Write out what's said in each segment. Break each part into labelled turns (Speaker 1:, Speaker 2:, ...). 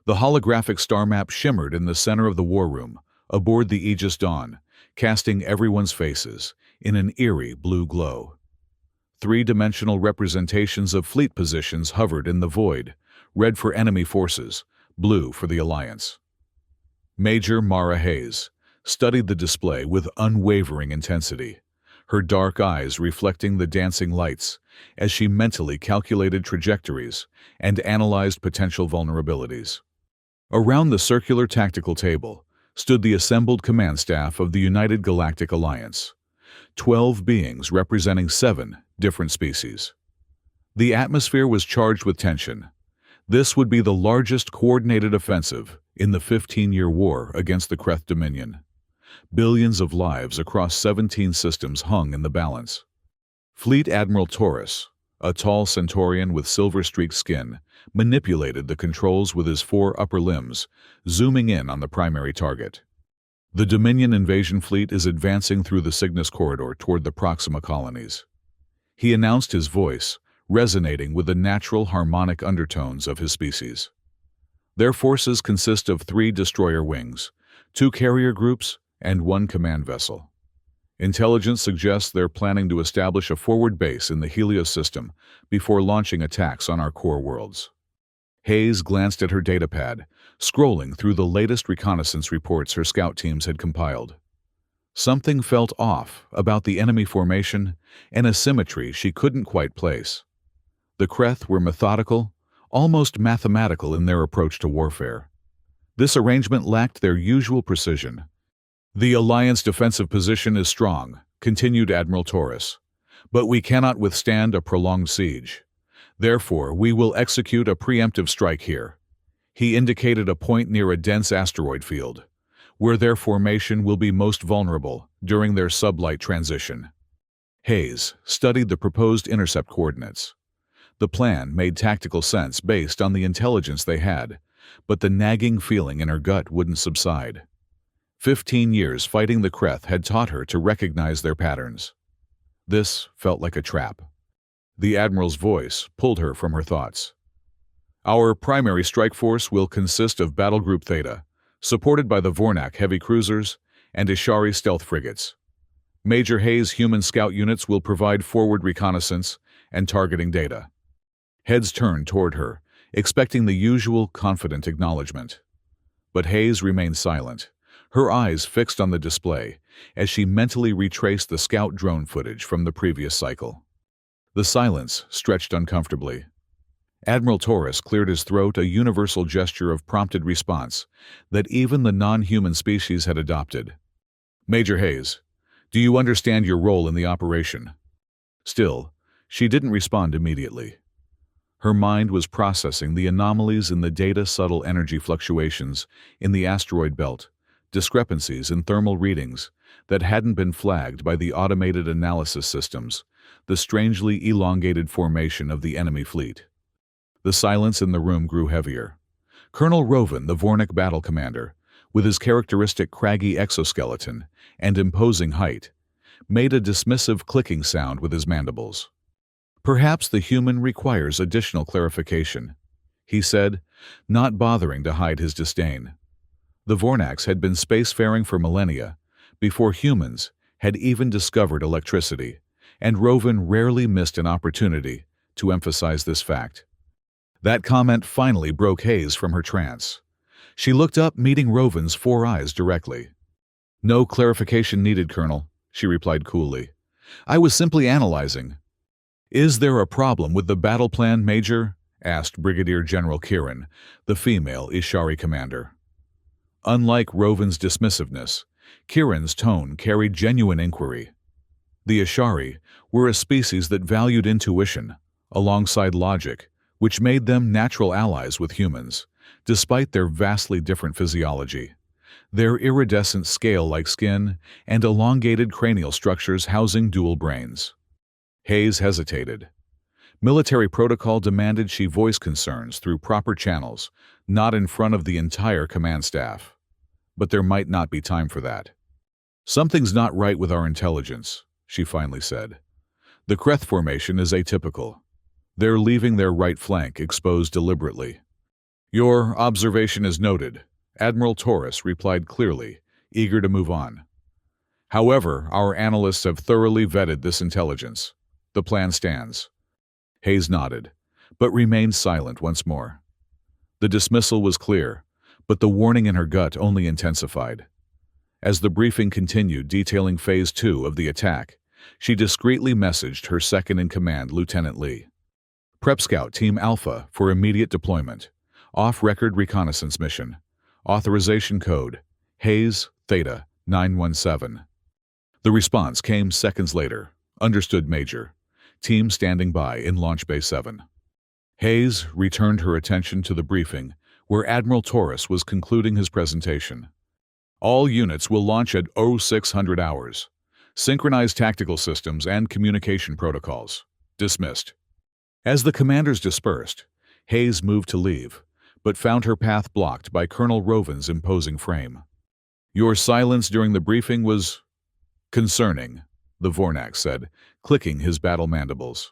Speaker 1: The holographic star map shimmered in the center of the war room, aboard the Aegis Dawn, casting everyone's faces in an eerie blue glow. Three-dimensional representations of fleet positions hovered in the void, red for enemy forces, blue for the Alliance. Major Mara Hayes studied the display with unwavering intensity, her dark eyes reflecting the dancing lights as she mentally calculated trajectories and analyzed potential vulnerabilities. Around the circular tactical table stood the assembled command staff of the United Galactic Alliance, 12 beings representing 7 different species. The atmosphere was charged with tension. This would be the largest coordinated offensive in the 15-year war against the Kreth Dominion. Billions of lives across 17 systems hung in the balance. Fleet Admiral Taurus, a tall Centaurian with silver-streaked skin, manipulated the controls with his 4 upper limbs, zooming in on the primary target. The Dominion invasion fleet is advancing through the Cygnus corridor toward the Proxima colonies. He announced, his voice resonating with the natural harmonic undertones of his species. Their forces consist of 3 destroyer wings, 2 carrier groups, and 1 command vessel. Intelligence suggests they're planning to establish a forward base in the Helios system before launching attacks on our core worlds. Hayes glanced at her datapad, scrolling through the latest reconnaissance reports her scout teams had compiled. Something felt off about the enemy formation and a symmetry she couldn't quite place. The Kreth were methodical, almost mathematical in their approach to warfare. This arrangement lacked their usual precision. "The Alliance defensive position is strong," continued Admiral Taurus, "but we cannot withstand a prolonged siege. Therefore, we will execute a preemptive strike here." He indicated a point near a dense asteroid field, where their formation will be most vulnerable during their sublight transition. Hayes studied the proposed intercept coordinates. The plan made tactical sense based on the intelligence they had, but the nagging feeling in her gut wouldn't subside. 15 years fighting the Kreth had taught her to recognize their patterns. This felt like a trap. The Admiral's voice pulled her from her thoughts. "Our primary strike force will consist of Battle Group Theta, supported by the Vornak heavy cruisers and Ishari stealth frigates. Major Hayes' human scout units will provide forward reconnaissance and targeting data." Heads turned toward her, expecting the usual confident acknowledgement. But Hayes remained silent, her eyes fixed on the display as she mentally retraced the scout drone footage from the previous cycle. The silence stretched uncomfortably. Admiral Taurus cleared his throat, a universal gesture of prompted response that even the non-human species had adopted. "Major Hayes, do you understand your role in the operation?" Still, she didn't respond immediately. Her mind was processing the anomalies in the data, subtle energy fluctuations in the asteroid belt, discrepancies in thermal readings that hadn't been flagged by the automated analysis systems, the strangely elongated formation of the enemy fleet. The silence in the room grew heavier. Colonel Rovan, the Vornak battle commander, with his characteristic craggy exoskeleton and imposing height, made a dismissive clicking sound with his mandibles. "Perhaps the human requires additional clarification," he said, not bothering to hide his disdain. The Vornaks had been spacefaring for millennia, before humans had even discovered electricity, and Rovan rarely missed an opportunity to emphasize this fact. That comment finally broke Hayes from her trance. She looked up, meeting Rovan's 4 eyes directly. "No clarification needed, Colonel," she replied coolly. "I was simply analyzing." "Is there a problem with the battle plan, Major?" asked Brigadier General Kiran, the female Ishari commander. Unlike Rovan's dismissiveness, Kiran's tone carried genuine inquiry. The Ishari were a species that valued intuition, alongside logic, which made them natural allies with humans, despite their vastly different physiology. Their iridescent scale-like skin and elongated cranial structures housing dual brains. Hayes hesitated. Military protocol demanded she voice concerns through proper channels, not in front of the entire command staff. But there might not be time for that. "Something's not right with our intelligence," she finally said. "The Kreth formation is atypical. They're leaving their right flank exposed deliberately. Your observation is noted, Admiral Torres replied clearly, eager to move on. However, our analysts have thoroughly vetted this intelligence. The plan stands. Hayes nodded, but remained silent once more. The dismissal was clear, but the warning in her gut only intensified. As the briefing continued detailing Phase 2 of the attack, she discreetly messaged her second-in-command, Lieutenant Lee. Prep Scout Team Alpha for immediate deployment. Off-record reconnaissance mission. Authorization code, Hayes Theta 917. The response came seconds later. Understood, Major. Team standing by in Launch Bay 7. Hayes returned her attention to the briefing, where Admiral Torres was concluding his presentation. All units will launch at 0600 hours. Synchronized tactical systems and communication protocols. Dismissed. As the commanders dispersed, Hayes moved to leave, but found her path blocked by Colonel Roven's imposing frame. Your silence during the briefing was concerning, the Vornak said, clicking his battle mandibles.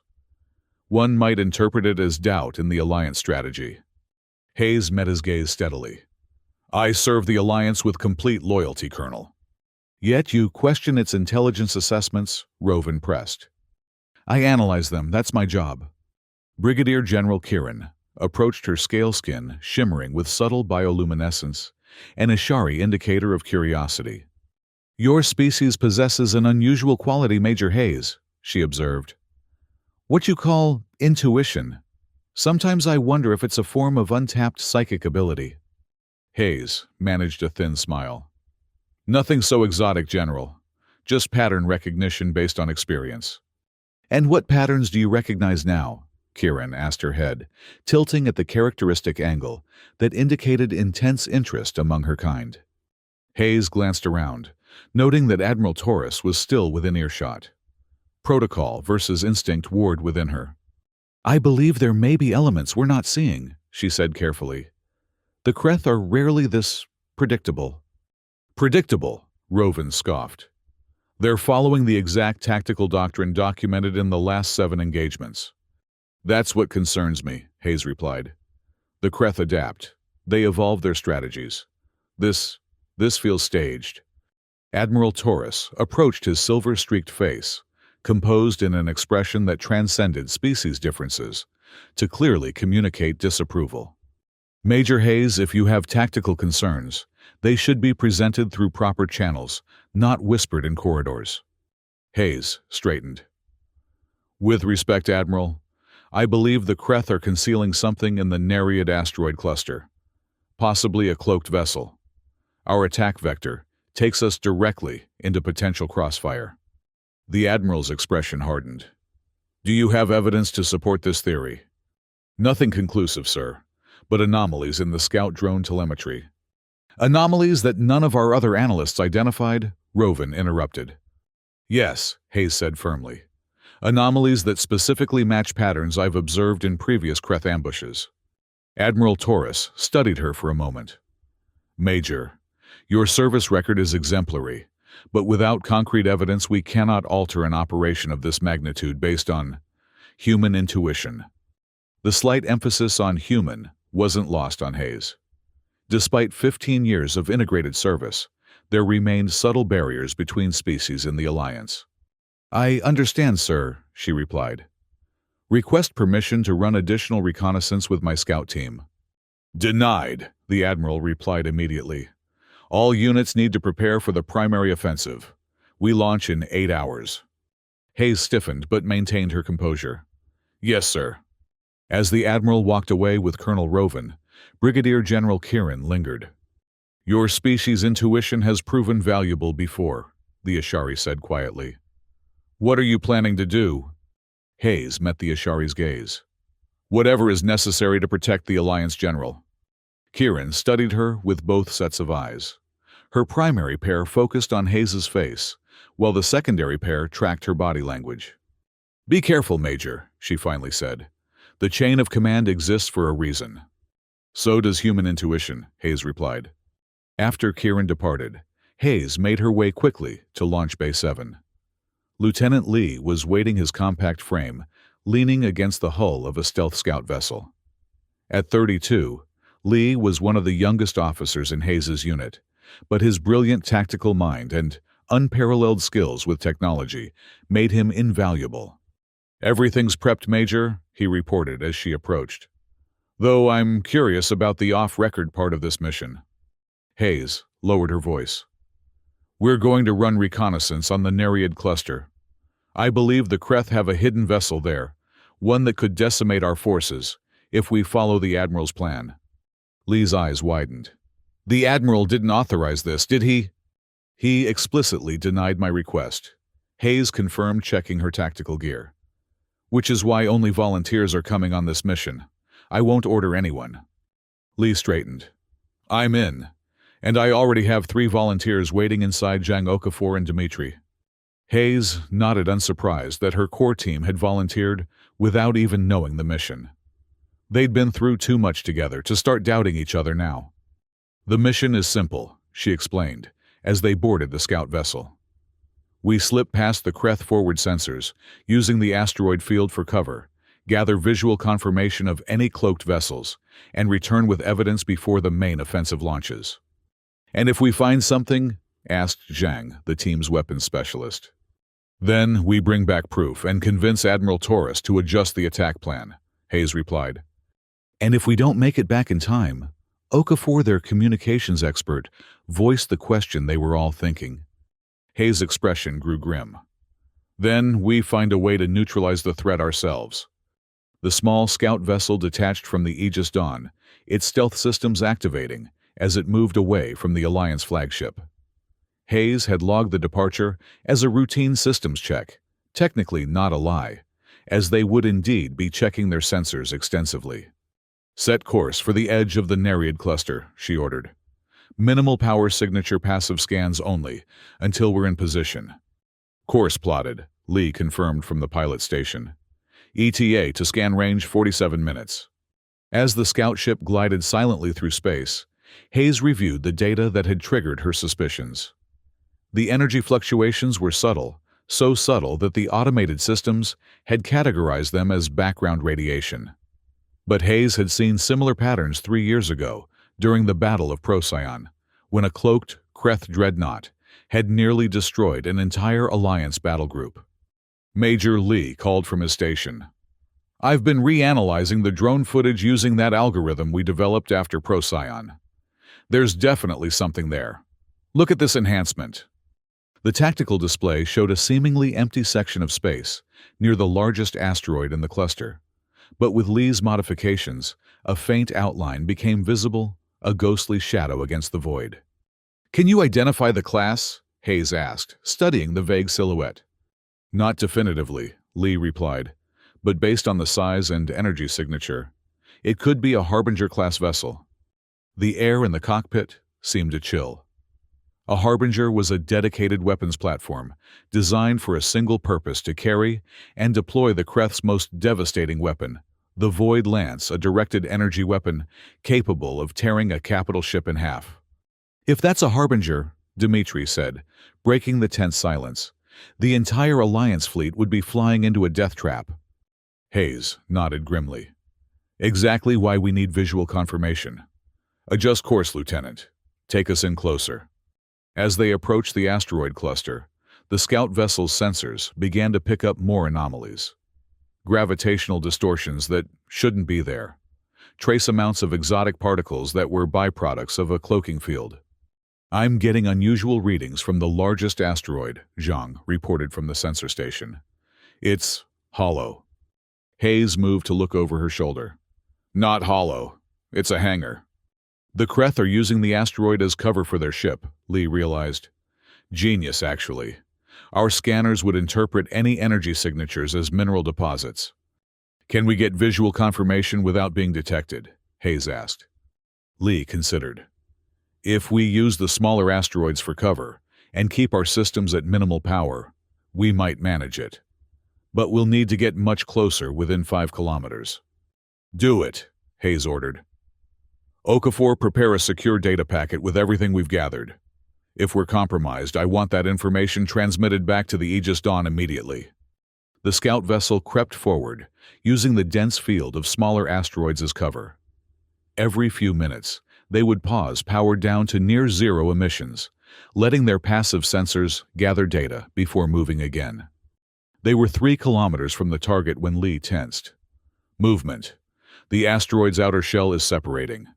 Speaker 1: One might interpret it as doubt in the Alliance strategy. Hayes met his gaze steadily. I serve the Alliance with complete loyalty, Colonel. Yet you question its intelligence assessments, Roven pressed. I analyze them, that's my job. Brigadier General Kieran approached her scale skin shimmering with subtle bioluminescence, an Ishari indicator of curiosity. Your species possesses an unusual quality, Major Hayes, she observed. What you call intuition. Sometimes I wonder if it's a form of untapped psychic ability. Hayes managed a thin smile. Nothing so exotic, General. Just pattern recognition based on experience. And what patterns do you recognize now? Kieran asked her head, tilting at the characteristic angle that indicated intense interest among her kind. Hayes glanced around, noting that Admiral Torres was still within earshot. Protocol versus instinct warred within her. I believe there may be elements we're not seeing, she said carefully. The Kreth are rarely this predictable. Predictable, Roven scoffed. They're following the exact tactical doctrine documented in the last 7 engagements. That's what concerns me, Hayes replied. The Kreth adapt. They evolve their strategies. This feels staged. Admiral Torres approached his silver-streaked face, composed in an expression that transcended species differences, to clearly communicate disapproval. Major Hayes, if you have tactical concerns, they should be presented through proper channels, not whispered in corridors. Hayes straightened. With respect, Admiral, I believe the Kreth are concealing something in the Nereid asteroid cluster, possibly a cloaked vessel. Our attack vector takes us directly into potential crossfire. The Admiral's expression hardened. Do you have evidence to support this theory? Nothing conclusive, sir, but anomalies in the scout drone telemetry. Anomalies that none of our other analysts identified? Roven interrupted. Yes, Hayes said firmly. Anomalies that specifically match patterns I've observed in previous Kreth ambushes. Admiral Torres studied her for a moment. Major, your service record is exemplary, but without concrete evidence we cannot alter an operation of this magnitude based on human intuition. The slight emphasis on human wasn't lost on Hayes. Despite 15 years of integrated service, there remained subtle barriers between species in the Alliance. I understand, sir, she replied. Request permission to run additional reconnaissance with my scout team. Denied, the Admiral replied immediately. All units need to prepare for the primary offensive. We launch in 8 hours. Hayes stiffened but maintained her composure. Yes, sir. As the Admiral walked away with Colonel Roven, Brigadier General Kieran lingered. Your species' intuition has proven valuable before, the Ishari said quietly. What are you planning to do? Hayes met the Ishari's gaze. Whatever is necessary to protect the Alliance, General. Kieran studied her with both sets of eyes. Her primary pair focused on Hayes's face, while the secondary pair tracked her body language. Be careful, Major, she finally said. The chain of command exists for a reason. So does human intuition, Hayes replied. After Kieran departed, Hayes made her way quickly to Launch Bay 7. Lieutenant Lee was weighting his compact frame, leaning against the hull of a stealth scout vessel. At 32, Lee was one of the youngest officers in Hayes's unit, but his brilliant tactical mind and unparalleled skills with technology made him invaluable. "Everything's prepped, Major," he reported as she approached. "Though I'm curious about the off-record part of this mission." Hayes lowered her voice. "We're going to run reconnaissance on the Nereid cluster. I believe the Kreth have a hidden vessel there, one that could decimate our forces, if we follow the Admiral's plan." Lee's eyes widened. "The Admiral didn't authorize this, did he?" "He explicitly denied my request," Hayes confirmed, checking her tactical gear. "Which is why only volunteers are coming on this mission. I won't order anyone." Lee straightened. "I'm in, and I already have 3 volunteers waiting inside Zhang Okafor and Dmitri." Hayes nodded, unsurprised that her core team had volunteered without even knowing the mission. They'd been through too much together to start doubting each other now. "The mission is simple," she explained, as they boarded the scout vessel. "We slip past the Kreth forward sensors, using the asteroid field for cover, gather visual confirmation of any cloaked vessels, and return with evidence before the main offensive launches." "And if we find something?" asked Zhang, the team's weapons specialist. "Then we bring back proof and convince Admiral Taurus to adjust the attack plan," Hayes replied. "And if we don't make it back in time?" Okafor, their communications expert, voiced the question they were all thinking. Hayes' expression grew grim. "Then we find a way to neutralize the threat ourselves." The small scout vessel detached from the Aegis Dawn, its stealth systems activating as it moved away from the Alliance flagship. Hayes had logged the departure as a routine systems check, technically not a lie, as they would indeed be checking their sensors extensively. "Set course for the edge of the Nereid cluster," she ordered. "Minimal power signature passive scans only, until we're in position." "Course plotted," Lee confirmed from the pilot station. "ETA to scan range 47 minutes. As the scout ship glided silently through space, Hayes reviewed the data that had triggered her suspicions. The energy fluctuations were subtle, so subtle that the automated systems had categorized them as background radiation. But Hayes had seen similar patterns 3 years ago, during the Battle of Procyon, when a cloaked Kreth dreadnought had nearly destroyed an entire Alliance battle group. Major Lee called from his station. "I've been reanalyzing the drone footage using that algorithm we developed after Procyon. There's definitely something there. Look at this enhancement." The tactical display showed a seemingly empty section of space, near the largest asteroid in the cluster. But with Lee's modifications, a faint outline became visible, a ghostly shadow against the void. "Can you identify the class?" Hayes asked, studying the vague silhouette. "Not definitively," Lee replied, "but based on the size and energy signature, it could be a Harbinger-class vessel." The air in the cockpit seemed to chill. A Harbinger was a dedicated weapons platform, designed for a single purpose: to carry and deploy the Kreth's most devastating weapon, the Void Lance, a directed energy weapon capable of tearing a capital ship in half. "If that's a Harbinger," Dmitri said, breaking the tense silence, "the entire Alliance fleet would be flying into a death trap." Hayes nodded grimly. "Exactly why we need visual confirmation. Adjust course, Lieutenant. Take us in closer." As they approached the asteroid cluster, the scout vessel's sensors began to pick up more anomalies. Gravitational distortions that shouldn't be there. Trace amounts of exotic particles that were byproducts of a cloaking field. "I'm getting unusual readings from the largest asteroid," Zhang reported from the sensor station. "It's hollow." Hayes moved to look over her shoulder. "Not hollow. It's a hangar." "The Kreth are using the asteroid as cover for their ship," Lee realized. "Genius, actually. Our scanners would interpret any energy signatures as mineral deposits." "Can we get visual confirmation without being detected?" Hayes asked. Lee considered. "If we use the smaller asteroids for cover and keep our systems at minimal power, we might manage it. But we'll need to get much closer, within 5 kilometers. "Do it," Hayes ordered. "Okafor, prepare a secure data packet with everything we've gathered. If we're compromised, I want that information transmitted back to the Aegis Dawn immediately." The scout vessel crept forward, using the dense field of smaller asteroids as cover. Every few minutes, they would pause, powered down to near zero emissions, letting their passive sensors gather data before moving again. They were 3 kilometers from the target when Lee tensed. Movement. The asteroid's outer shell is separating.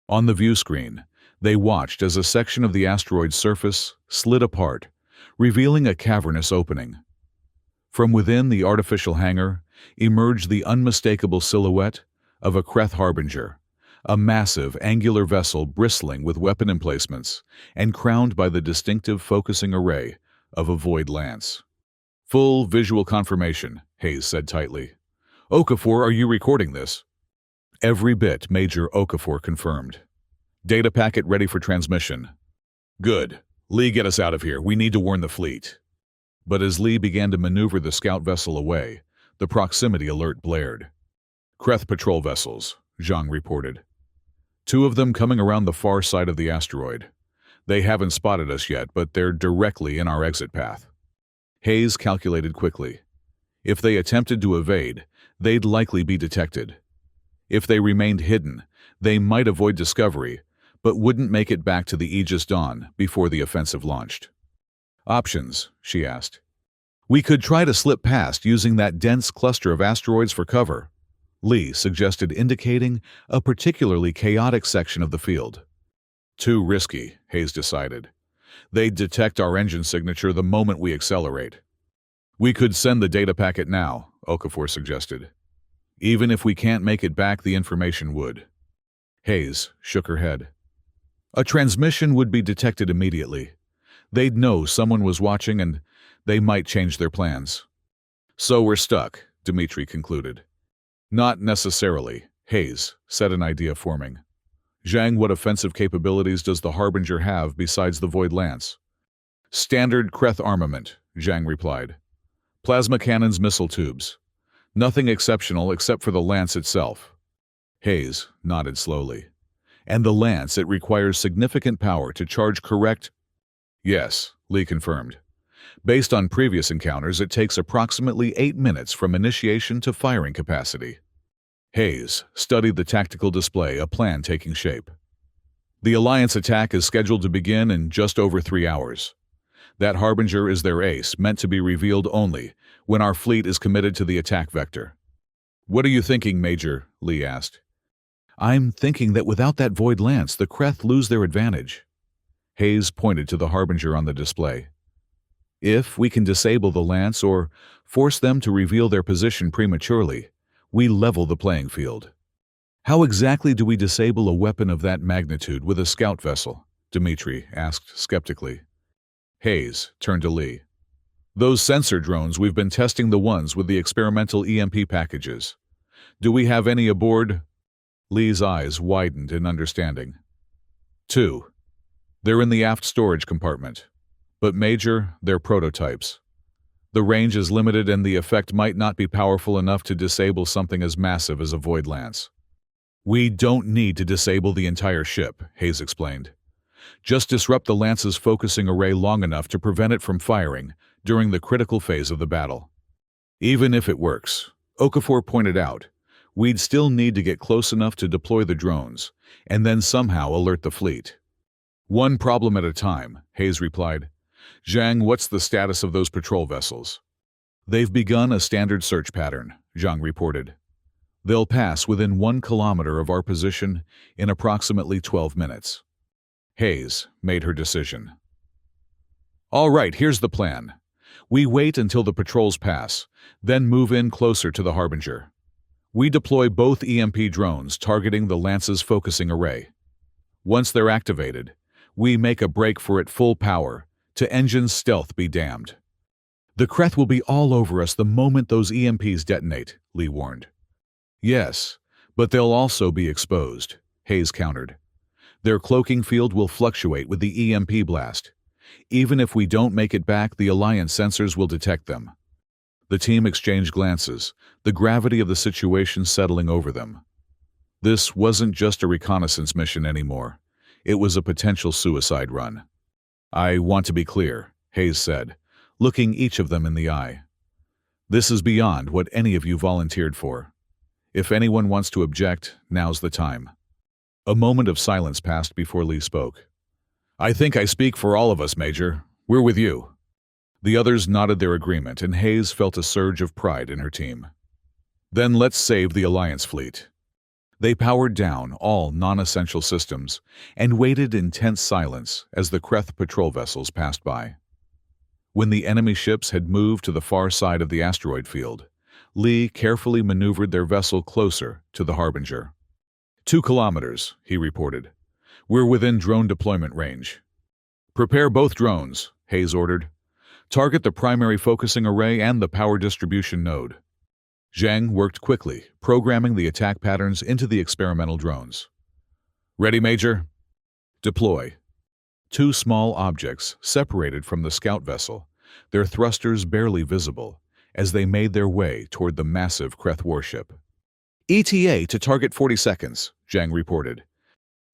Speaker 1: On the view screen, they watched as a section of the asteroid's surface slid apart, revealing a cavernous opening. From within the artificial hangar emerged the unmistakable silhouette of a Kreth Harbinger, a massive, angular vessel bristling with weapon emplacements and crowned by the distinctive focusing array of a void lance. "Full visual confirmation," Hayes said tightly. "Okafor, are you recording this?" "Every bit," Major Okafor confirmed. "Data packet ready for transmission." "Good. Lee, get us out of here. We need to warn the fleet." But as Lee began to maneuver the scout vessel away, the proximity alert blared. "Kreth patrol vessels," Zhang reported. 2 of them coming around the far side of the asteroid. They haven't spotted us yet, but they're directly in our exit path. Hayes calculated quickly. If they attempted to evade, they'd likely be detected. If they remained hidden, they might avoid discovery, but wouldn't make it back to the Aegis Dawn before the offensive launched. "Options?" she asked. "We could try to slip past using that dense cluster of asteroids for cover," Lee suggested, indicating a particularly chaotic section of the field. "Too risky," Hayes decided. "They'd detect our engine signature the moment we accelerate." "We could send the data packet now," Okafor suggested. "Even if we can't make it back, the information would." Hayes shook her head. "A transmission would be detected immediately. They'd know someone was watching and they might change their plans." "So we're stuck," Dmitri concluded. "Not necessarily," Hayes said, an idea forming. "Zhang, what offensive capabilities does the Harbinger have besides the Void Lance?" "Standard Kreth armament," Zhang replied. "Plasma cannons, missile tubes. Nothing exceptional except for the Lance itself." Hayes nodded slowly. "And the Lance, it requires significant power to charge correct—" "Yes," Lee confirmed. "Based on previous encounters, it takes approximately 8 minutes from initiation to firing capacity." Hayes studied the tactical display, a plan taking shape. "The Alliance attack is scheduled to begin in just over 3 hours. That Harbinger is their ace, meant to be revealed only when our fleet is committed to the attack vector." "What are you thinking, Major?" Lee asked. "I'm thinking that without that Void Lance, the Kreth lose their advantage." Hayes pointed to the Harbinger on the display. "If we can disable the Lance or force them to reveal their position prematurely, we level the playing field." "How exactly do we disable a weapon of that magnitude with a scout vessel?" Dmitri asked skeptically. Hayes turned to Lee. "Those sensor drones, we've been testing the ones with the experimental EMP packages. Do we have any aboard?" Lee's eyes widened in understanding. "2. They're in the aft storage compartment. But Major, they're prototypes. The range is limited and the effect might not be powerful enough to disable something as massive as a Void Lance." "We don't need to disable the entire ship," Hayes explained. "Just disrupt the Lance's focusing array long enough to prevent it from firing during the critical phase of the battle." "Even if it works," Okafor pointed out, "we'd still need to get close enough to deploy the drones, and then somehow alert the fleet." "One problem at a time," Hayes replied. "Zhang, what's the status of those patrol vessels?" "They've begun a standard search pattern," Zhang reported. "They'll pass within 1 kilometer of our position in approximately 12 minutes. Hayes made her decision. "All right, here's the plan. We wait until the patrols pass, then move in closer to the Harbinger. We deploy both EMP drones targeting the Lance's focusing array. Once they're activated, we make a break for it full power, to engines stealth be damned." "The Kreth will be all over us the moment those EMPs detonate," Lee warned. "Yes, but they'll also be exposed," Hayes countered. "Their cloaking field will fluctuate with the EMP blast. Even if we don't make it back, the Alliance sensors will detect them." The team exchanged glances, the gravity of the situation settling over them. This wasn't just a reconnaissance mission anymore. It was a potential suicide run. "I want to be clear," Hayes said, looking each of them in the eye. "This is beyond what any of you volunteered for. If anyone wants to object, now's the time." A moment of silence passed before Lee spoke. "I think I speak for all of us, Major. We're with you." The others nodded their agreement, and Hayes felt a surge of pride in her team. "Then let's save the Alliance fleet." They powered down all non-essential systems and waited in tense silence as the Kreth patrol vessels passed by. When the enemy ships had moved to the far side of the asteroid field, Lee carefully maneuvered their vessel closer to the Harbinger. 2 kilometers, he reported. "We're within drone deployment range." "Prepare both drones," Hayes ordered. "Target the primary focusing array and the power distribution node." Zhang worked quickly, programming the attack patterns into the experimental drones. "Ready, Major?" "Deploy." 2 small objects separated from the scout vessel, their thrusters barely visible, as they made their way toward the massive Kreth warship. "ETA to target 40 seconds, Zhang reported.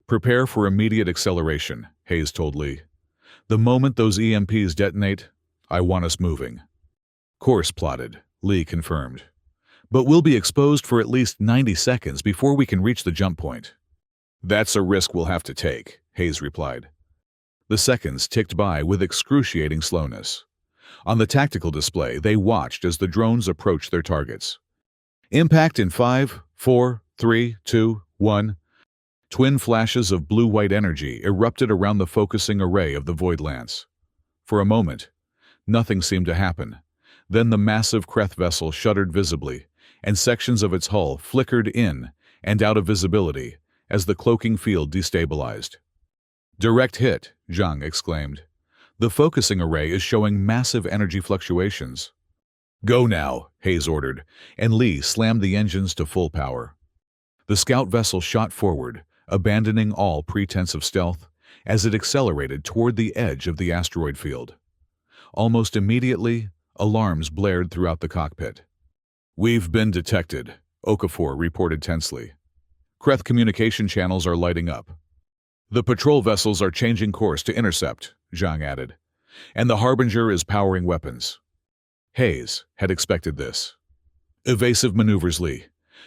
Speaker 1: "Prepare for immediate acceleration," Hayes told Lee. "The moment those EMPs detonate, I want us moving." "Course plotted," Lee confirmed. "But we'll be exposed for at least 90 seconds before we can reach the jump point." "That's a risk we'll have to take," Hayes replied. The seconds ticked by with excruciating slowness. On the tactical display, they watched as the drones approached their targets. "Impact in 5, 4, 3, 2, 1. Twin flashes of blue-white energy erupted around the focusing array of the Void Lance. For a moment, nothing seemed to happen. Then the massive Kreth vessel shuddered visibly, and sections of its hull flickered in and out of visibility as the cloaking field destabilized. "Direct hit," Zhang exclaimed. "The focusing array is showing massive energy fluctuations." "Go now," Hayes ordered, and Lee slammed the engines to full power. The scout vessel shot forward, abandoning all pretense of stealth, as it accelerated toward the edge of the asteroid field. Almost immediately, alarms blared throughout the cockpit. "We've been detected," Okafor reported tensely. "Kreth communication channels are lighting up." "The patrol vessels are changing course to intercept," Zhang added, "and the Harbinger is powering weapons." Hayes had expected this. "Evasive maneuvers, Lee.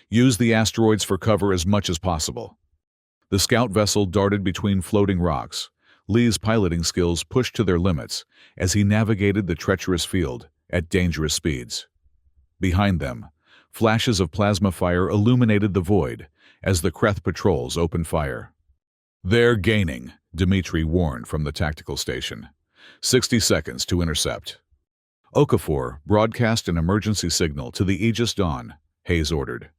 Speaker 1: Use the asteroids for cover as much as possible." The scout vessel darted between floating rocks. Lee's piloting skills pushed to their limits as he navigated the treacherous field at dangerous speeds. Behind them, flashes of plasma fire illuminated the void as the Kreth patrols opened fire. "They're gaining," Dmitri warned from the tactical station. 60 seconds to intercept." Okafor broadcast an emergency signal to the Aegis Dawn, Hayes ordered.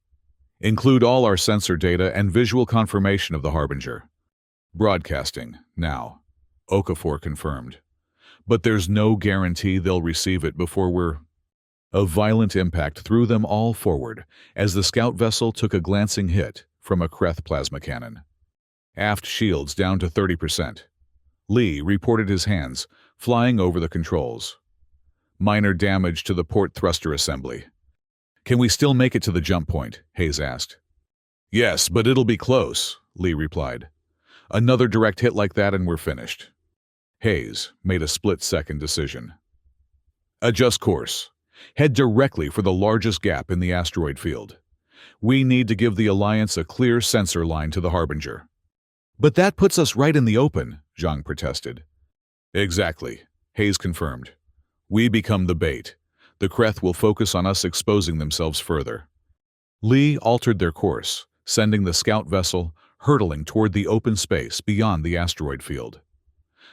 Speaker 1: "Include all our sensor data and visual confirmation of the Harbinger." "Broadcasting, now," Okafor confirmed. "But there's no guarantee they'll receive it before we're—" A violent impact threw them all forward as the scout vessel took a glancing hit from a Kreth plasma cannon. "Aft shields down to 30%. Lee reported his hands, flying over the controls. "Minor damage to the port thruster assembly." "Can we still make it to the jump point?" Hayes asked. "Yes, but it'll be close," Lee replied. "Another direct hit like that and we're finished." Hayes made a split-second decision. "Adjust course. Head directly for the largest gap in the asteroid field. We need to give the Alliance a clear sensor line to the Harbinger." "But that puts us right in the open," Zhang protested. "Exactly," Hayes confirmed. "We become the bait. The Kreth will focus on us exposing themselves further." Lee altered their course, sending the scout vessel hurtling toward the open space beyond the asteroid field.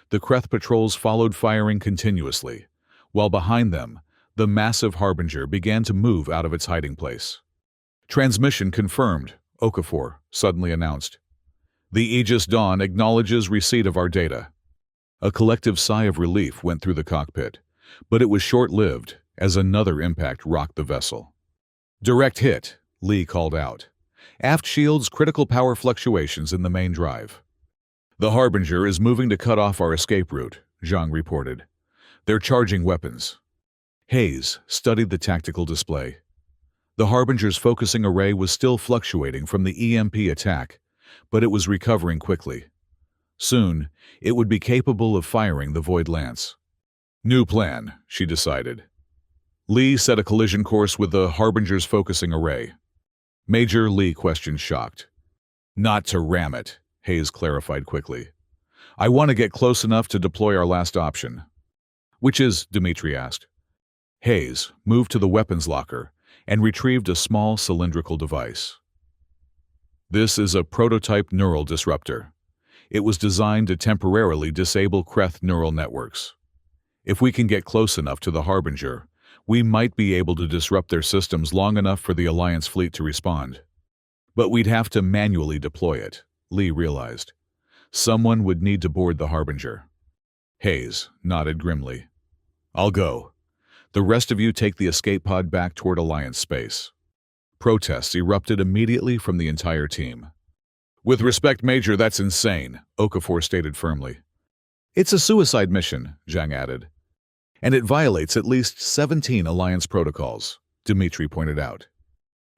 Speaker 1: The Kreth patrols followed, firing continuously, while behind them, the massive Harbinger began to move out of its hiding place. "Transmission confirmed," Okafor suddenly announced. "The Aegis Dawn acknowledges receipt of our data." A collective sigh of relief went through the cockpit, but it was short-lived as another impact rocked the vessel. "Direct hit," Lee called out. "Aft shields critical power fluctuations in the main drive." "The Harbinger is moving to cut off our escape route," Zhang reported. "They're charging weapons." Hayes studied the tactical display. The Harbinger's focusing array was still fluctuating from the EMP attack, but it was recovering quickly. Soon, it would be capable of firing the Void Lance. "New plan," she decided. Lee set a collision course with the Harbinger's focusing array. "Major," Lee questioned, shocked. Not to ram it, Hayes clarified quickly. I want to get close enough to deploy our last option. Which is, Dmitri asked. Hayes moved to the weapons locker and retrieved a small cylindrical device. This is a prototype neural disruptor. It was designed to temporarily disable Kreth neural networks. If we can get close enough to the Harbinger, we might be able to disrupt their systems long enough for the Alliance fleet to respond. But we'd have to manually deploy it, Lee realized. Someone would need to board the Harbinger. Hayes nodded grimly. I'll go. The rest of you take the escape pod back toward Alliance space. Protests erupted immediately from the entire team. With respect, Major, that's insane, Okafor stated firmly. It's a suicide mission, Zhang added. And it violates at least 17 Alliance protocols, Dmitri pointed out.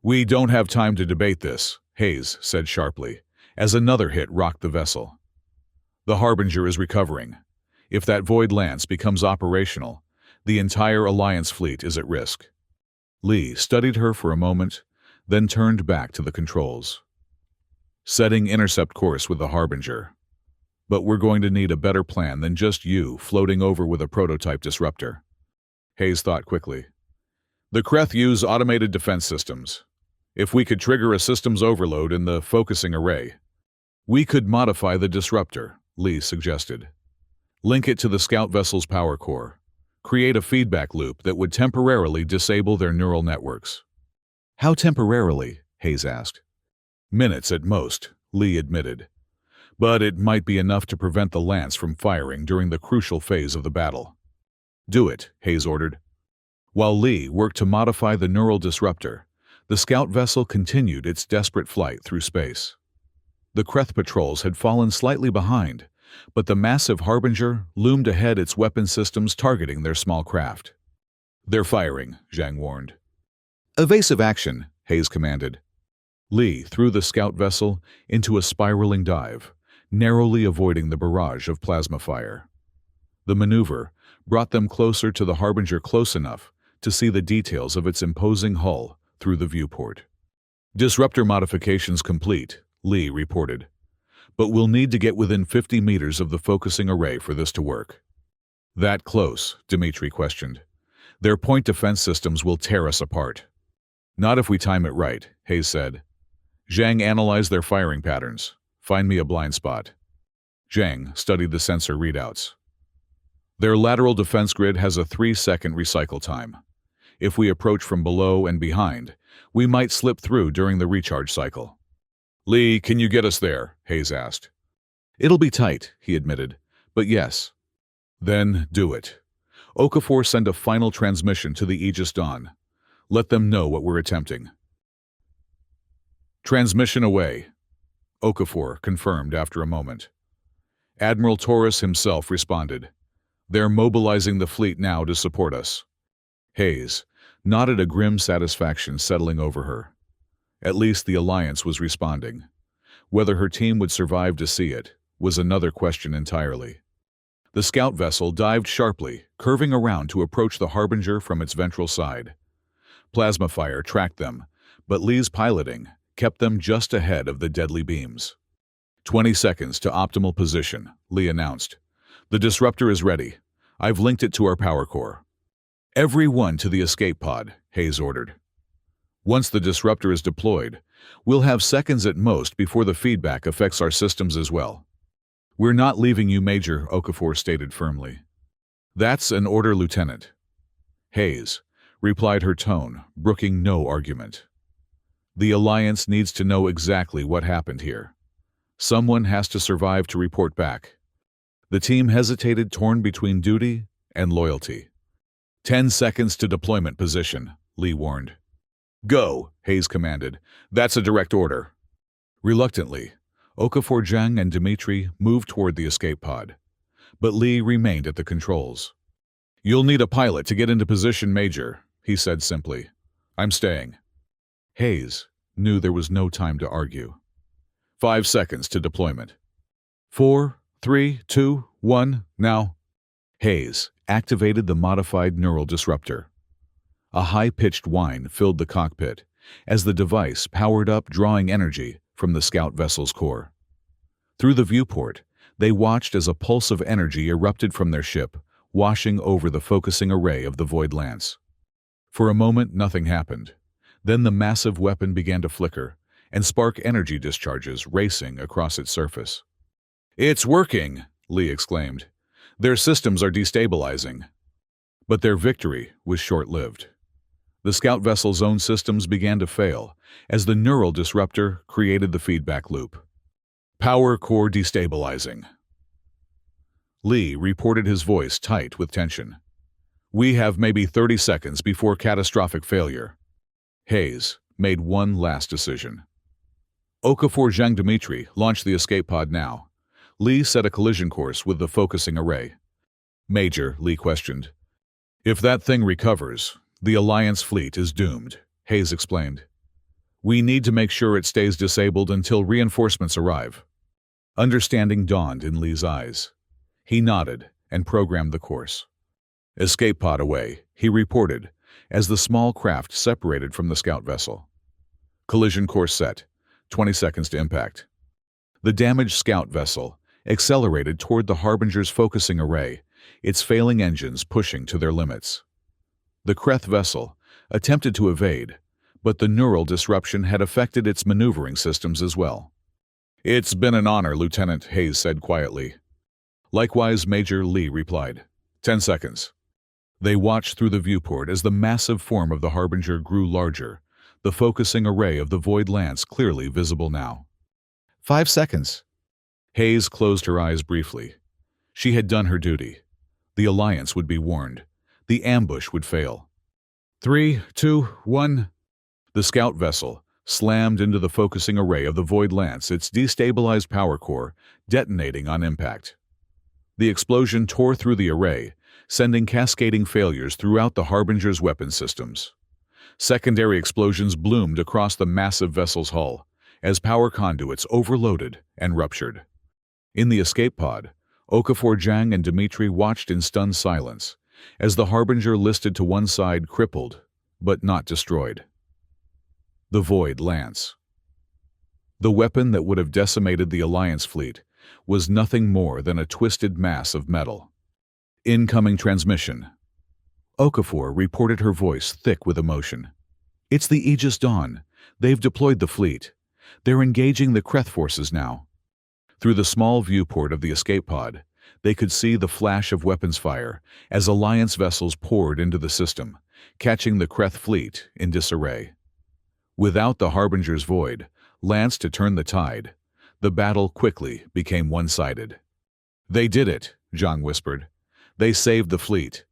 Speaker 1: We don't have time to debate this, Hayes said sharply, as another hit rocked the vessel. The Harbinger is recovering. If that Void Lance becomes operational, the entire Alliance fleet is at risk. Lee studied her for a moment, then turned back to the controls. Setting intercept course with the Harbinger. But we're going to need a better plan than just you floating over with a prototype disruptor. Hayes thought quickly. The Kreth use automated defense systems. If we could trigger a systems overload in the focusing array, we could modify the disruptor, Lee suggested. Link it to the scout vessel's power core. Create a feedback loop that would temporarily disable their neural networks. How temporarily? Hayes asked. Minutes at most, Lee admitted. But it might be enough to prevent the lance from firing during the crucial phase of the battle. Do it, Hayes ordered. While Lee worked to modify the neural disruptor, the scout vessel continued its desperate flight through space. The Kreth patrols had fallen slightly behind, but the massive Harbinger loomed ahead, its weapon systems targeting their small craft. They're firing, Zhang warned. Evasive action, Hayes commanded. Lee threw the scout vessel into a spiraling dive, narrowly avoiding the barrage of plasma fire. The maneuver brought them closer to the Harbinger, close enough to see the details of its imposing hull through the viewport. Disruptor modifications complete, Lee reported. But we'll need to get within 50 meters of the focusing array for this to work. That close? Dmitri questioned. Their point defense systems will tear us apart. Not if we time it right, Hayes said. Zhang analyzed their firing patterns. Find me a blind spot. Zhang studied the sensor readouts. Their lateral defense grid has a 3-second recycle time. If we approach from below and behind, we might slip through during the recharge cycle. Lee, can you get us there? Hayes asked. It'll be tight, he admitted, but yes. Then do it. Okafor, send a final transmission to the Aegis Dawn. Let them know what we're attempting. Transmission away, Okafor confirmed after a moment. Admiral Taurus himself responded. They're mobilizing the fleet now to support us. Hayes nodded, a grim satisfaction settling over her. At least the Alliance was responding. Whether her team would survive to see it was another question entirely. The scout vessel dived sharply, curving around to approach the Harbinger from its ventral side. Plasma fire tracked them, but Lee's piloting kept them just ahead of the deadly beams. 20 seconds to optimal position, Lee announced. The disruptor is ready. I've linked it to our power core. Everyone to the escape pod, Hayes ordered. Once the disruptor is deployed, we'll have seconds at most before the feedback affects our systems as well. We're not leaving you, Major, Okafor stated firmly. That's an order, Lieutenant. Hayes replied, her tone brooking no argument. The Alliance needs to know exactly what happened here. Someone has to survive to report back. The team hesitated, torn between duty and loyalty. 10 seconds to deployment position, Lee warned. Go, Hayes commanded. That's a direct order. Reluctantly, Okafor, Zhang, and Dmitri moved toward the escape pod, but Lee remained at the controls. You'll need a pilot to get into position, Major, he said simply. I'm staying. Hayes knew there was no time to argue. 5 seconds to deployment. 4, 3, 2, 1, now. Hayes activated the modified neural disruptor. A high-pitched whine filled the cockpit as the device powered up, drawing energy from the scout vessel's core. Through the viewport, they watched as a pulse of energy erupted from their ship, washing over the focusing array of the Void Lance. For a moment, nothing happened. Then the massive weapon began to flicker, and spark energy discharges racing across its surface. "It's working!" Lee exclaimed. "Their systems are destabilizing." But their victory was short-lived. The scout vessel's own systems began to fail, as the neural disruptor created the feedback loop. "Power core destabilizing." Lee reported, his voice tight with tension. "We have maybe 30 seconds before catastrophic failure." Hayes made one last decision. "Okafor Zhang Dmitri, launch the escape pod now." Lee set a collision course with the focusing array. "Major," Lee questioned. "If that thing recovers, the Alliance fleet is doomed," Hayes explained. "We need to make sure it stays disabled until reinforcements arrive." Understanding dawned in Lee's eyes. He nodded and programmed the course. "Escape pod away," he reported, as the small craft separated from the scout vessel. "Collision course set. 20 seconds to impact." The damaged scout vessel accelerated toward the Harbinger's focusing array, its failing engines pushing to their limits. The Kreth vessel attempted to evade, but the neural disruption had affected its maneuvering systems as well. "It's been an honor," Lieutenant Hayes said quietly. "Likewise," Major Lee replied. 10 seconds. They watched through the viewport as the massive form of the Harbinger grew larger, the focusing array of the Void Lance clearly visible now. 5 seconds. Hayes closed her eyes briefly. She had done her duty. The Alliance would be warned. The ambush would fail. 3, 2, 1. The scout vessel slammed into the focusing array of the Void Lance, its destabilized power core detonating on impact. The explosion tore through the array, sending cascading failures throughout the Harbinger's weapon systems. Secondary explosions bloomed across the massive vessel's hull, as power conduits overloaded and ruptured. In the escape pod, Okafor Zhang and Dmitri watched in stunned silence, as the Harbinger listed to one side, crippled, but not destroyed. The Void Lance. The weapon that would have decimated the Alliance fleet was nothing more than a twisted mass of metal. "Incoming transmission." Okafor reported, her voice thick with emotion. "It's the Aegis Dawn. They've deployed the fleet. They're engaging the Kreth forces now." Through the small viewport of the escape pod, they could see the flash of weapons fire as Alliance vessels poured into the system, catching the Kreth fleet in disarray. Without the Harbinger's Void Lance to turn the tide, the battle quickly became one-sided. "They did it," Zhang whispered. "They saved the fleet."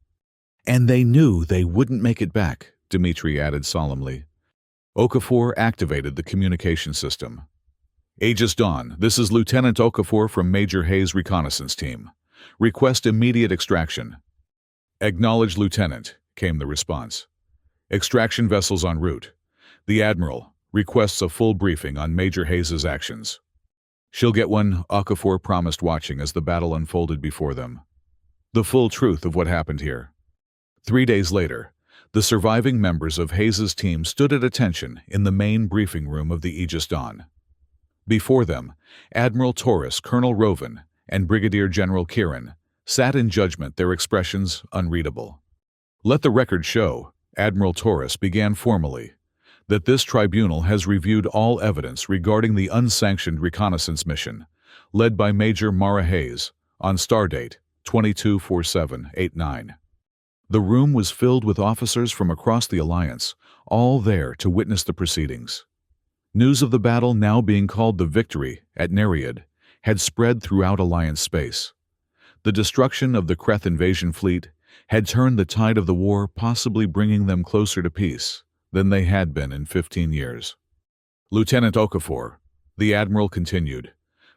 Speaker 1: "And they knew they wouldn't make it back," Dmitri added solemnly. Okafor activated the communication system. "Aegis Dawn, this is Lieutenant Okafor from Major Hayes' reconnaissance team. Request immediate extraction." "Acknowledged, Lieutenant," came the response. "Extraction vessels en route. The Admiral requests a full briefing on Major Hayes' actions." "She'll get one," Okafor promised, watching as the battle unfolded before them. The full truth of what happened here. 3 days later, the surviving members of Hayes' team stood at attention in the main briefing room of the Aegis Dawn. Before them, Admiral Taurus, Colonel Roven, and Brigadier General Kieran sat in judgment, their expressions unreadable. "Let the record show," Admiral Taurus began formally, "that this tribunal has reviewed all evidence regarding the unsanctioned reconnaissance mission, led by Major Mara Hayes, on stardate 22-47-89. The room was filled with officers from across the Alliance, all there to witness the proceedings. News of the battle, now being called the Victory, at Nereid, had spread throughout Alliance space. The destruction of the Kreth invasion fleet had turned the tide of the war, possibly bringing them closer to peace than they had been in 15 years. "Lieutenant Okafor," the Admiral continued,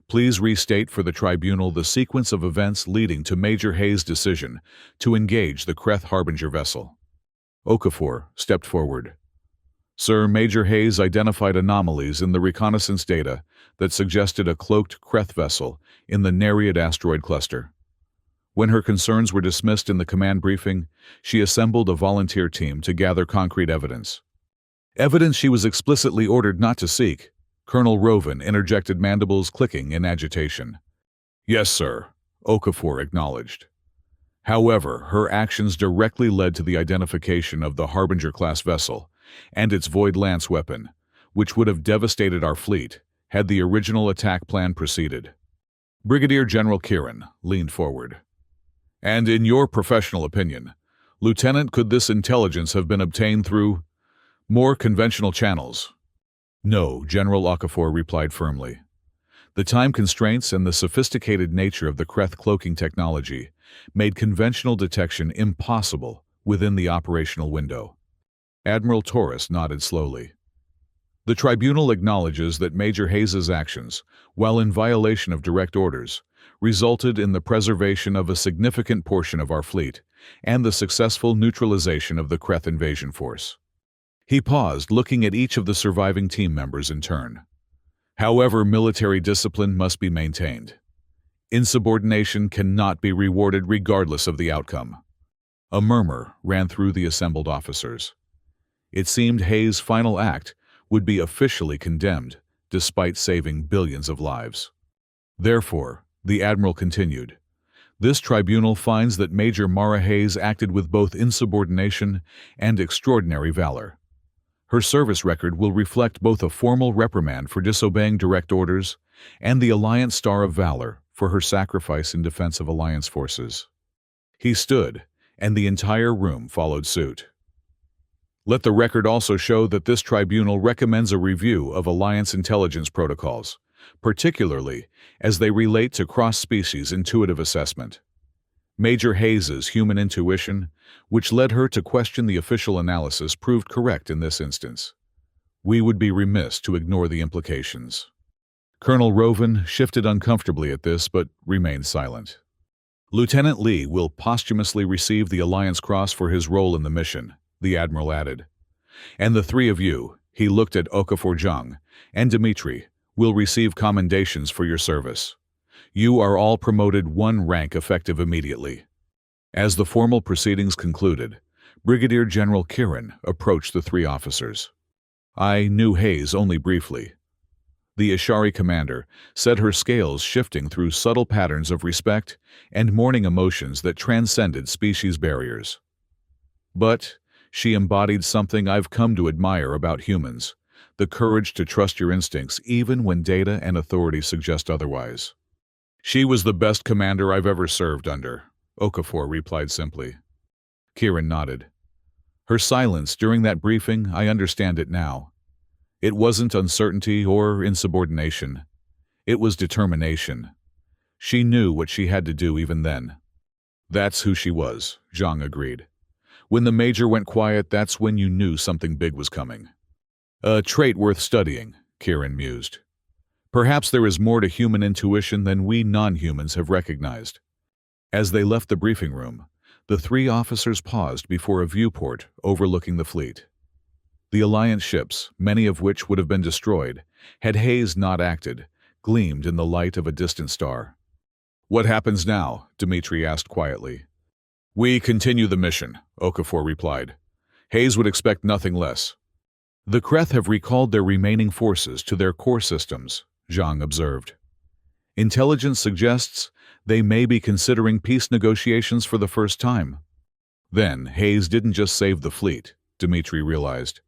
Speaker 1: "please restate for the tribunal the sequence of events leading to Major Hayes' decision to engage the Kreth Harbinger vessel." Okafor stepped forward. "Sir, Major Hayes identified anomalies in the reconnaissance data that suggested a cloaked Kreth vessel in the Nereid asteroid cluster. When her concerns were dismissed in the command briefing, she assembled a volunteer team to gather concrete evidence. Evidence she was explicitly ordered not to seek," Colonel Roven interjected, mandibles clicking in agitation. Yes, sir, Okafor acknowledged. However, her actions directly led to the identification of the Harbinger-class vessel and its Void Lance weapon, which would have devastated our fleet had the original attack plan proceeded. Brigadier General Kieran leaned forward. And in your professional opinion, Lieutenant, could this intelligence have been obtained through more conventional channels? No, General Okafor replied firmly. The time constraints and the sophisticated nature of the Kreth cloaking technology made conventional detection impossible within the operational window. Admiral Torres nodded slowly. The tribunal acknowledges that Major Hayes's actions, while in violation of direct orders, resulted in the preservation of a significant portion of our fleet and the successful neutralization of the Kreth invasion force. He paused, looking at each of the surviving team members in turn. However, military discipline must be maintained. Insubordination cannot be rewarded regardless of the outcome. A murmur ran through the assembled officers. It seemed Hayes' final act would be officially condemned, despite saving billions of lives. Therefore, the Admiral continued, this tribunal finds that Major Mara Hayes acted with both insubordination and extraordinary valor. Her service record will reflect both a formal reprimand for disobeying direct orders and the Alliance Star of Valor for her sacrifice in defense of Alliance forces. He stood, and the entire room followed suit. Let the record also show that this tribunal recommends a review of Alliance intelligence protocols, particularly as they relate to cross-species intuitive assessment. Major Hayes's human intuition, which led her to question the official analysis, proved correct in this instance. We would be remiss to ignore the implications. Colonel Roven shifted uncomfortably at this, but remained silent. Lieutenant Lee will posthumously receive the Alliance Cross for his role in the mission, the Admiral added. And the three of you, he looked at Okafor Jung, and Dmitri, will receive commendations for your service. You are all promoted one rank effective immediately. As the formal proceedings concluded, Brigadier General Kieran approached the three officers. I knew Hayes only briefly. The Ashari commander said, her scales shifting through subtle patterns of respect and mourning emotions that transcended species barriers. But she embodied something I've come to admire about humans, the courage to trust your instincts even when data and authority suggest otherwise. She was the best commander I've ever served under, Okafor replied simply. Kieran nodded. Her silence during that briefing, I understand it now. It wasn't uncertainty or insubordination. It was determination. She knew what she had to do even then. That's who she was, Zhang agreed. When the Major went quiet, that's when you knew something big was coming. A trait worth studying, Kieran mused. Perhaps there is more to human intuition than we non-humans have recognized. As they left the briefing room, the three officers paused before a viewport overlooking the fleet. The Alliance ships, many of which would have been destroyed, had Hayes not acted, gleamed in the light of a distant star. What happens now? Dmitri asked quietly. We continue the mission, Okafor replied. Hayes would expect nothing less. The Kreth have recalled their remaining forces to their core systems, Zhang observed. Intelligence suggests they may be considering peace negotiations for the first time. Then, Hayes didn't just save the fleet, Dmitri realized.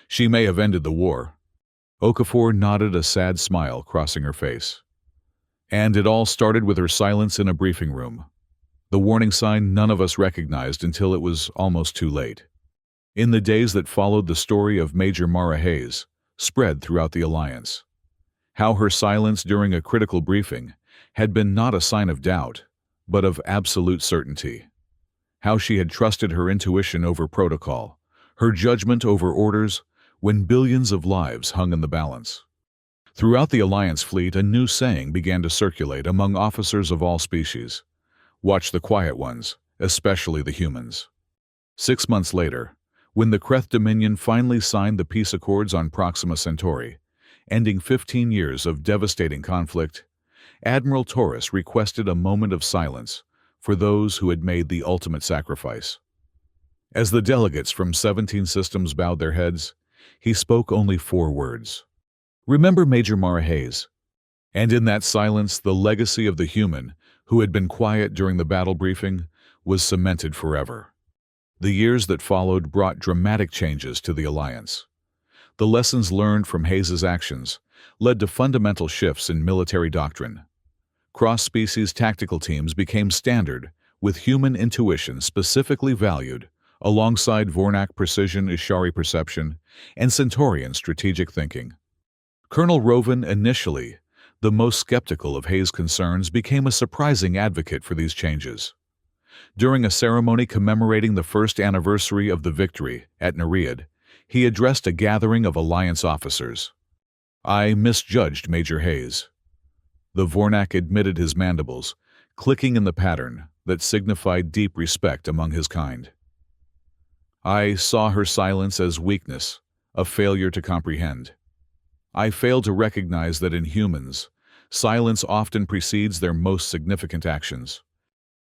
Speaker 1: She may have ended the war. Okafor nodded, a sad smile crossing her face. And it all started with her silence in a briefing room. The warning sign none of us recognized until it was almost too late. In the days that followed, the story of Major Mara Hayes spread throughout the Alliance. How her silence during a critical briefing had been not a sign of doubt, but of absolute certainty. How she had trusted her intuition over protocol, her judgment over orders, when billions of lives hung in the balance. Throughout the Alliance fleet, a new saying began to circulate among officers of all species. Watch the quiet ones, especially the humans. 6 months later, when the Kreth Dominion finally signed the peace accords on Proxima Centauri, ending 15 years of devastating conflict, Admiral Torres requested a moment of silence for those who had made the ultimate sacrifice. As the delegates from 17 systems bowed their heads, he spoke only 4 words. Remember Major Mara Hayes? And in that silence, the legacy of the human, who had been quiet during the battle briefing, was cemented forever. The years that followed brought dramatic changes to the Alliance. The lessons learned from Hayes's actions led to fundamental shifts in military doctrine. Cross-species tactical teams became standard, with human intuition specifically valued, alongside Vornak precision Ishari perception and Centaurian strategic thinking. Colonel Roven, initially the most skeptical of Hayes' concerns, became a surprising advocate for these changes. During a ceremony commemorating the first anniversary of the victory at Nereid, he addressed a gathering of Alliance officers. "I misjudged Major Hayes." The Vornak admitted his mandibles, clicking in the pattern that signified deep respect among his kind. "I saw her silence as weakness, a failure to comprehend. I failed to recognize that in humans, silence often precedes their most significant actions."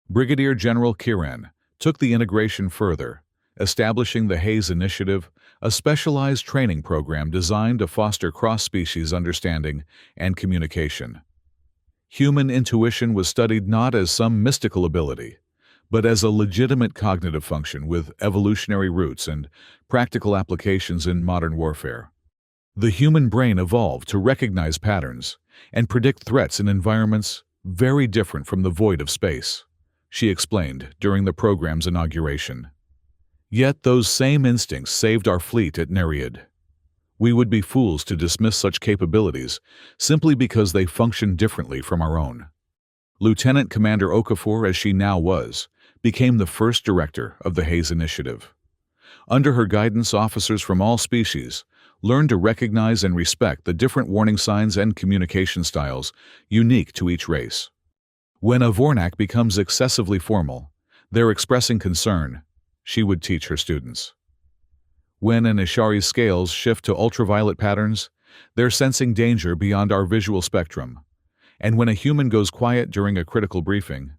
Speaker 1: Brigadier General Kiran took the integration further, establishing the Hayes Initiative, a specialized training program designed to foster cross-species understanding and communication. Human intuition was studied not as some mystical ability, but as a legitimate cognitive function with evolutionary roots and practical applications in modern warfare. The human brain evolved to recognize patterns and predict threats in environments very different from the void of space, she explained during the program's inauguration. Yet those same instincts saved our fleet at Nereid. We would be fools to dismiss such capabilities simply because they function differently from our own. Lieutenant Commander Okafor, as she now was, became the first director of the Hayes Initiative. Under her guidance, officers from all species learned to recognize and respect the different warning signs and communication styles unique to each race. When a Vornak becomes excessively formal, they're expressing concern, she would teach her students. When an Ishari's scales shift to ultraviolet patterns, they're sensing danger beyond our visual spectrum. And when a human goes quiet during a critical briefing,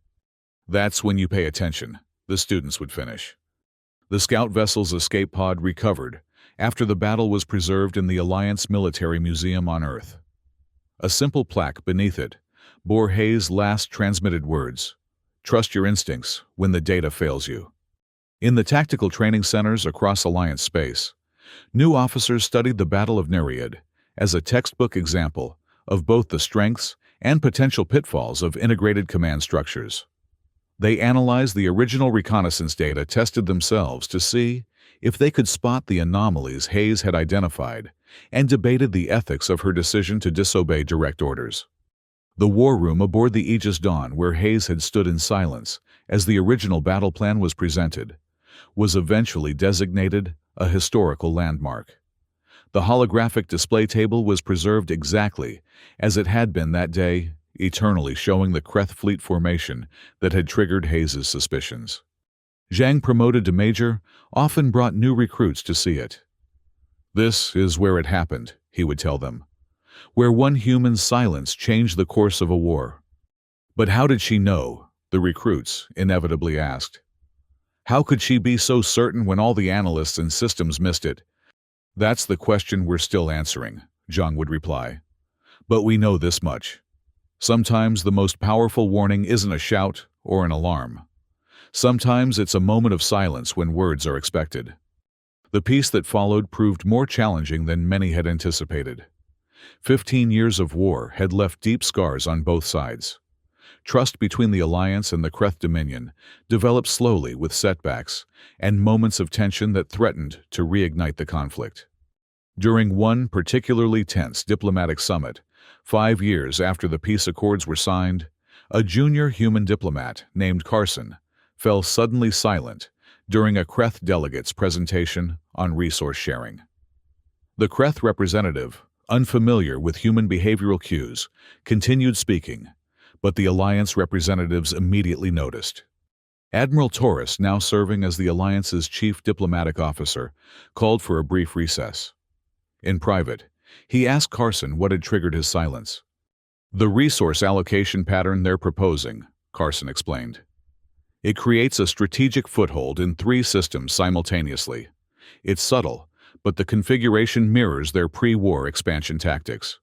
Speaker 1: that's when you pay attention, the students would finish. The scout vessel's escape pod recovered after the battle was preserved in the Alliance Military Museum on Earth. A simple plaque beneath it bore Hayes' last transmitted words: "Trust your instincts when the data fails you." In the tactical training centers across Alliance space, new officers studied the Battle of Nereid as a textbook example of both the strengths and potential pitfalls of integrated command structures. They analyzed the original reconnaissance data, tested themselves to see if they could spot the anomalies Hayes had identified, and debated the ethics of her decision to disobey direct orders. The war room aboard the Aegis Dawn, where Hayes had stood in silence as the original battle plan was presented, was eventually designated a historical landmark. The holographic display table was preserved exactly as it had been that day, eternally showing the Kreth fleet formation that had triggered Hayes' suspicions. Zhang, promoted to major, often brought new recruits to see it. "This is where it happened," he would tell them, "where one human's silence changed the course of a war." "But how did she know?" the recruits inevitably asked. "How could she be so certain when all the analysts and systems missed it?" "That's the question we're still answering," Zhang would reply. "But we know this much. Sometimes the most powerful warning isn't a shout or an alarm. Sometimes it's a moment of silence when words are expected." The peace that followed proved more challenging than many had anticipated. 15 years of war had left deep scars on both sides. Trust between the Alliance and the Kreth Dominion developed slowly, with setbacks and moments of tension that threatened to reignite the conflict. During one particularly tense diplomatic summit, 5 years after the peace accords were signed, a junior human diplomat named Carson fell suddenly silent during a Kreth delegate's presentation on resource sharing. The Kreth representative, unfamiliar with human behavioral cues, continued speaking, but the Alliance representatives immediately noticed. Admiral Taurus, now serving as the Alliance's chief diplomatic officer, called for a brief recess. In private, he asked Carson what had triggered his silence. "The resource allocation pattern they're proposing," Carson explained. "It creates a strategic foothold in 3 systems simultaneously. It's subtle, but the configuration mirrors their pre-war expansion tactics.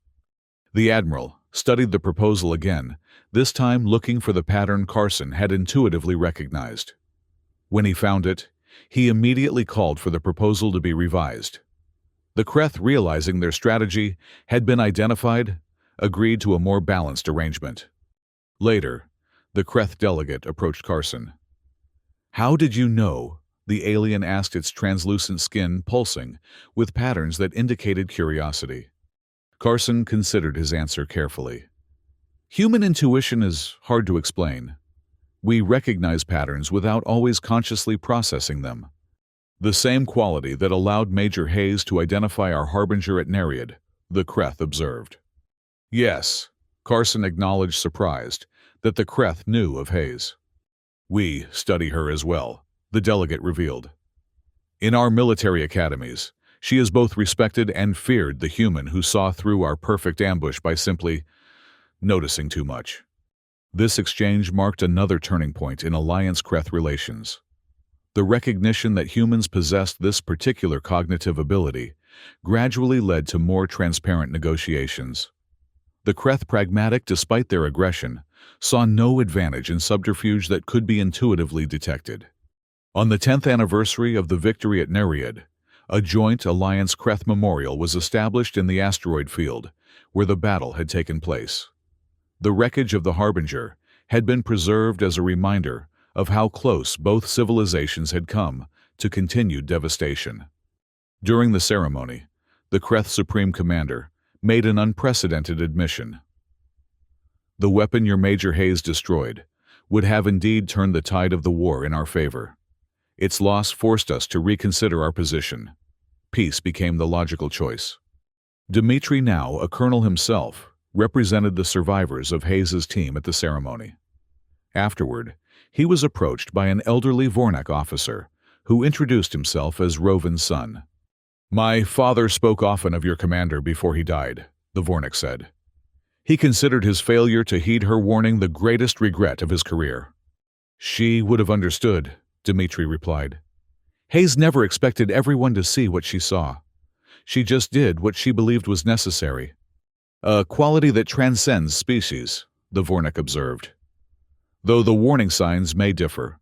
Speaker 1: The Admiral studied the proposal again, this time looking for the pattern Carson had intuitively recognized. When he found it, he immediately called for the proposal to be revised. The Kreth, realizing their strategy had been identified, agreed to a more balanced arrangement. Later, the Kreth delegate approached Carson. "How did you know?" the alien asked, its translucent skin pulsing with patterns that indicated curiosity. Carson considered his answer carefully. "Human intuition is hard to explain. We recognize patterns without always consciously processing them. The same quality that allowed Major Hayes to identify our harbinger at Nereid," the Kreth observed. "Yes," Carson acknowledged, surprised that the Kreth knew of Hayes. "We study her as well," the delegate revealed. "In our military academies, she is both respected and feared, the human who saw through our perfect ambush by simply noticing too much." This exchange marked another turning point in Alliance-Kreth relations. The recognition that humans possessed this particular cognitive ability gradually led to more transparent negotiations. The Kreth, pragmatic despite their aggression, saw no advantage in subterfuge that could be intuitively detected. On the 10th anniversary of the victory at Nereid, a joint Alliance-Kreth memorial was established in the asteroid field where the battle had taken place. The wreckage of the Harbinger had been preserved as a reminder of how close both civilizations had come to continued devastation. During the ceremony, the Kreth Supreme Commander made an unprecedented admission. "The weapon your Major Hayes destroyed would have indeed turned the tide of the war in our favor. Its loss forced us to reconsider our position. Peace became the logical choice." Dmitri, now a colonel himself, represented the survivors of Hayes's team at the ceremony. Afterward, he was approached by an elderly Vornak officer who introduced himself as Rovin's son. "My father spoke often of your commander before he died," the Vornak said. "He considered his failure to heed her warning the greatest regret of his career." "She would have understood," Dmitri replied. "Hayes never expected everyone to see what she saw. She just did what she believed was necessary. A quality that transcends species," the Vornak observed. "Though the warning signs may differ."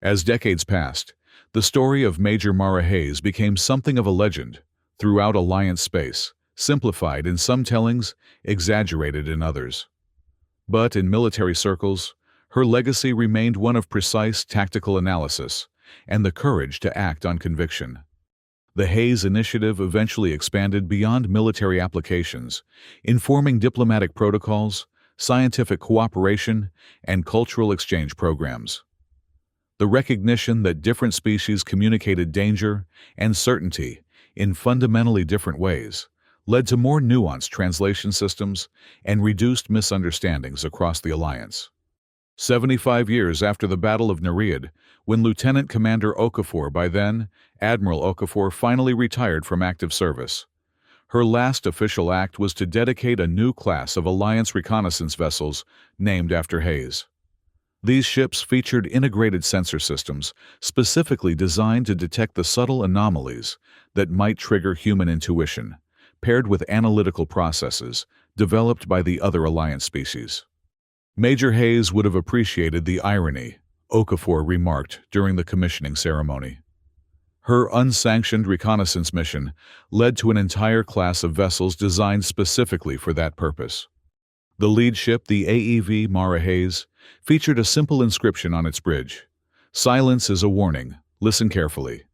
Speaker 1: As decades passed, the story of Major Mara Hayes became something of a legend throughout Alliance space, simplified in some tellings, exaggerated in others. But in military circles, her legacy remained one of precise tactical analysis and the courage to act on conviction. The Hayes Initiative eventually expanded beyond military applications, informing diplomatic protocols, scientific cooperation, and cultural exchange programs. The recognition that different species communicated danger and certainty in fundamentally different ways led to more nuanced translation systems and reduced misunderstandings across the Alliance. 75 years after the Battle of Nereid, when Lieutenant Commander Okafor, by then Admiral Okafor, finally retired from active service, her last official act was to dedicate a new class of Alliance reconnaissance vessels named after Hayes. These ships featured integrated sensor systems specifically designed to detect the subtle anomalies that might trigger human intuition, paired with analytical processes developed by the other Alliance species. Major Hayes would have appreciated the irony, Okafor remarked during the commissioning ceremony. Her unsanctioned reconnaissance mission led to an entire class of vessels designed specifically for that purpose. The lead ship, the AEV Mara Hayes, featured a simple inscription on its bridge: "Silence is a warning, listen carefully."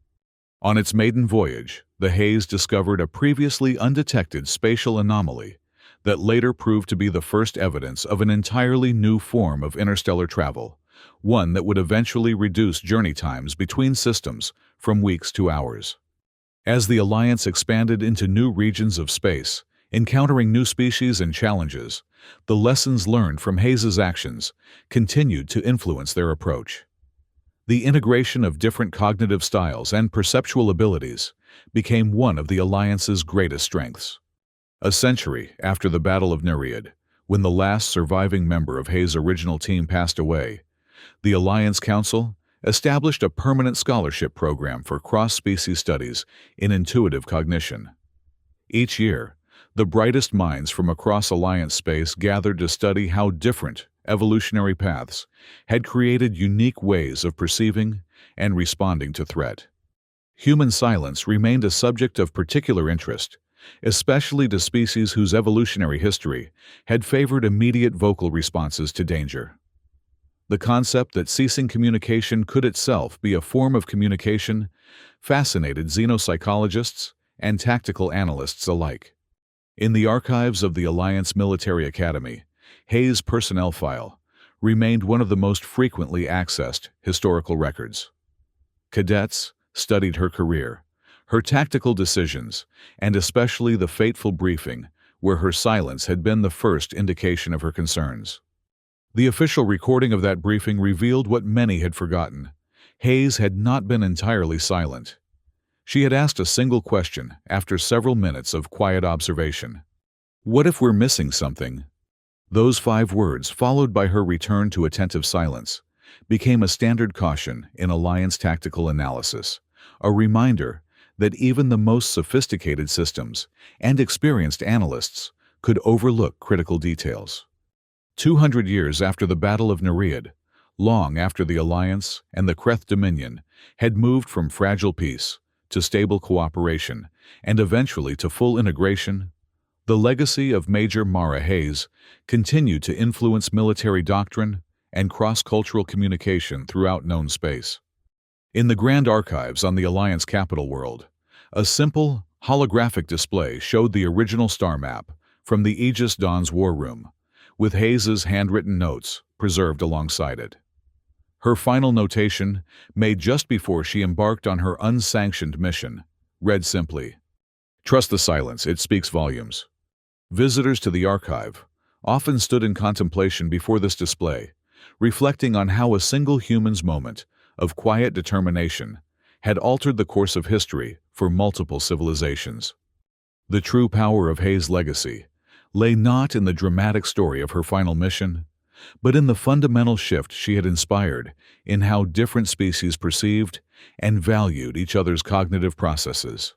Speaker 1: On its maiden voyage, the Hayes discovered a previously undetected spatial anomaly that later proved to be the first evidence of an entirely new form of interstellar travel, one that would eventually reduce journey times between systems from weeks to hours. As the Alliance expanded into new regions of space, encountering new species and challenges, the lessons learned from Hayes's actions continued to influence their approach. The integration of different cognitive styles and perceptual abilities became one of the Alliance's greatest strengths. A century after the Battle of Nereid, when the last surviving member of Hayes' original team passed away, the Alliance Council, established a permanent scholarship program for cross-species studies in intuitive cognition. Each year, the brightest minds from across Alliance space gathered to study how different evolutionary paths had created unique ways of perceiving and responding to threat. Human silence remained a subject of particular interest, especially to species whose evolutionary history had favored immediate vocal responses to danger. The concept that ceasing communication could itself be a form of communication fascinated xenopsychologists and tactical analysts alike. In the archives of the Alliance Military Academy, Hayes' personnel file remained one of the most frequently accessed historical records. Cadets studied her career, her tactical decisions, and especially the fateful briefing where her silence had been the first indication of her concerns. The official recording of that briefing revealed what many had forgotten. Hayes had not been entirely silent. She had asked a single question after several minutes of quiet observation. "What if we're missing something?" Those 5 words, followed by her return to attentive silence, became a standard caution in Alliance tactical analysis, a reminder that even the most sophisticated systems and experienced analysts could overlook critical details. 200 years after the Battle of Nereid, long after the Alliance and the Kreth Dominion had moved from fragile peace to stable cooperation and eventually to full integration, the legacy of Major Mara Hayes continued to influence military doctrine and cross-cultural communication throughout known space. In the Grand Archives on the Alliance Capital World, a simple, holographic display showed the original star map from the Aegis Dawn's war room, with Hayes's handwritten notes preserved alongside it. Her final notation, made just before she embarked on her unsanctioned mission, read simply, "Trust the silence, it speaks volumes." Visitors to the archive often stood in contemplation before this display, reflecting on how a single human's moment of quiet determination had altered the course of history for multiple civilizations. The true power of Hayes' legacy lay not in the dramatic story of her final mission, but in the fundamental shift she had inspired in how different species perceived and valued each other's cognitive processes.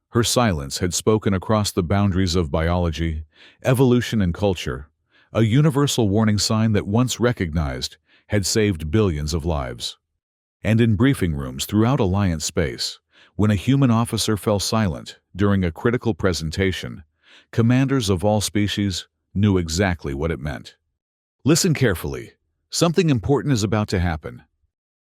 Speaker 1: Her silence had spoken across the boundaries of biology, evolution, and culture, a universal warning sign that once recognized had saved billions of lives. And in briefing rooms throughout Alliance space, when a human officer fell silent during a critical presentation, commanders of all species knew exactly what it meant. "Listen carefully. Something important is about to happen,"